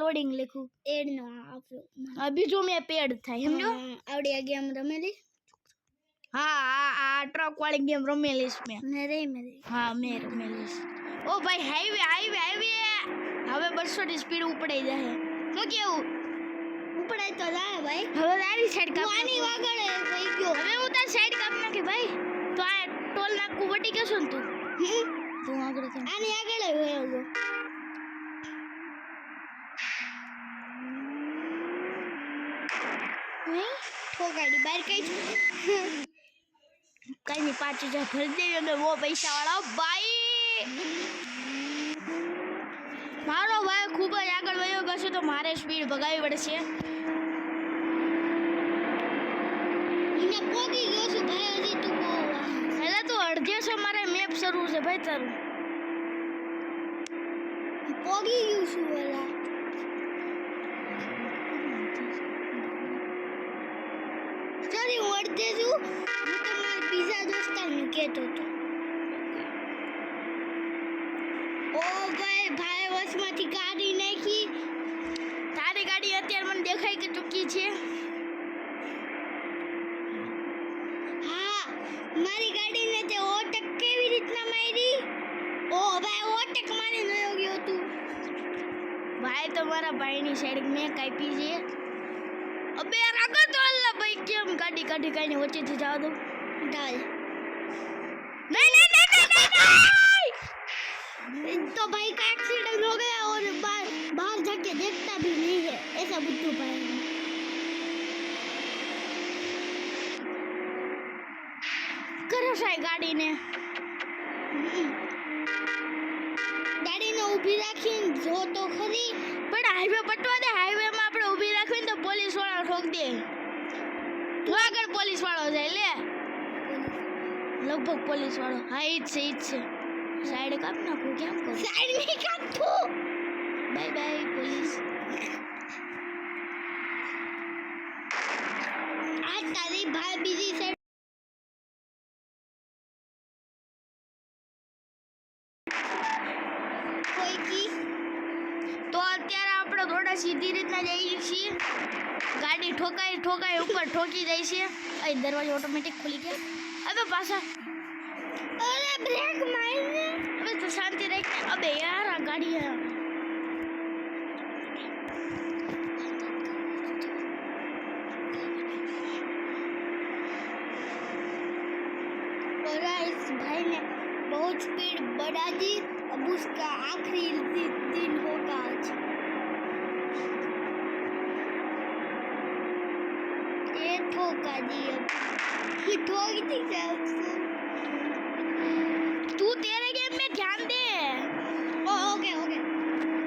લોડિંग લખ્યું એડ નો આપણો બીજું મેં પેડ થાય સમજો આવડી આ ગેમ રમેલી હા આ ટ્રક વાળી ગેમ રમેલી છે મેં હા મેં રમેલી છે ઓ ભાઈ હાઈવે હાઈવે હાઈવે હવે 200 ની સ્પીડ ઉપડાઈ જાય હું કેવું ઉપડાય તો જાય ભાઈ હવે તારી સાઈડ કાપ આની વાગડે થઈ ગયો હવે હું તારી સાઈડ કાપ નાખી ભાઈ તો આ ટોલ નાકું વટી ગયો ને તું આગળ થા આની આગળ હોય ગયો ઠોકાડી બહાર કઈ કઈ નહીં 5000 ભરી દેવી અને વો પૈસા વાળો ભાઈ મારો ભાઈ ખૂબ જ આગળ વયો ગયો છે તો મારે સ્પીડ ભગાવી પડશે એને પોગી ગયો છે ભાઈ હજી તું એટલે તું અડધે છે મારે મેપ શરૂ છે ભાઈ તારું પોગી ગયું છું વેલા સોરી હું અડધે છું હું તમારા બીજા દોસ્તારને કહેતો હતો ઓ ભાઈ વસમાંથી ગાડી નાખી તારી ગાડી અત્યારે મને દેખાય કે ચૂકી છે હા મારી ગાડીને તે ઓટક કેવી રીતના મારી ઓ ભાઈ ઓટક મારી નયો ગયો તું ભાઈ તમારા ભાઈની સાઈડ મેં કાપી છે અબે યાર આગળ તો અલ્લા ભાઈ કેમ ગાડી કાઢી કાઢીને વચ્ચેથી જવા દો डाल नहीं नहीं नहीं नहीं नहीं तो भाई का एक्सीडेंट हो गया और बाहर जाके देखता भी नहीं है ऐसा बुद्धू भाई करो साई गाड़ी ने ઊભી રાખીને જો તો ખરી પણ હાઈવે પટવા દે હાઈવે માં આપણે ઊભી રાખીને તો પોલીસ વાળા ઠોક દે તું આગળ પોલીસ વાળો જાય લે લગભગ પોલીસ વાળો હા ઈ જ છે સાઈડ કાપ નાખું કેમ કરું સાઈડ નહીં કાપતું બાય બાય પોલીસ આ તારી ભાઈ બીજી સાઈડ તો અત્યારે આપણે થોડા સીધી રીતના જઈએ છીએ ગાડી ઠોકાઈ ઉપર ઠોકી જાય છે અહીં દરવાજો ઓટોમેટિક ખુલી ગયા અબે પાછા અરે બ્રેક મારને અબે તું શાંતિ રાખ અબે યાર આ ગાડી और इस भाई ने बहुत स्पीड बढ़ा दी अब उसका आखिरी दिन होगा आज ये ठोका दी अब ठोक दी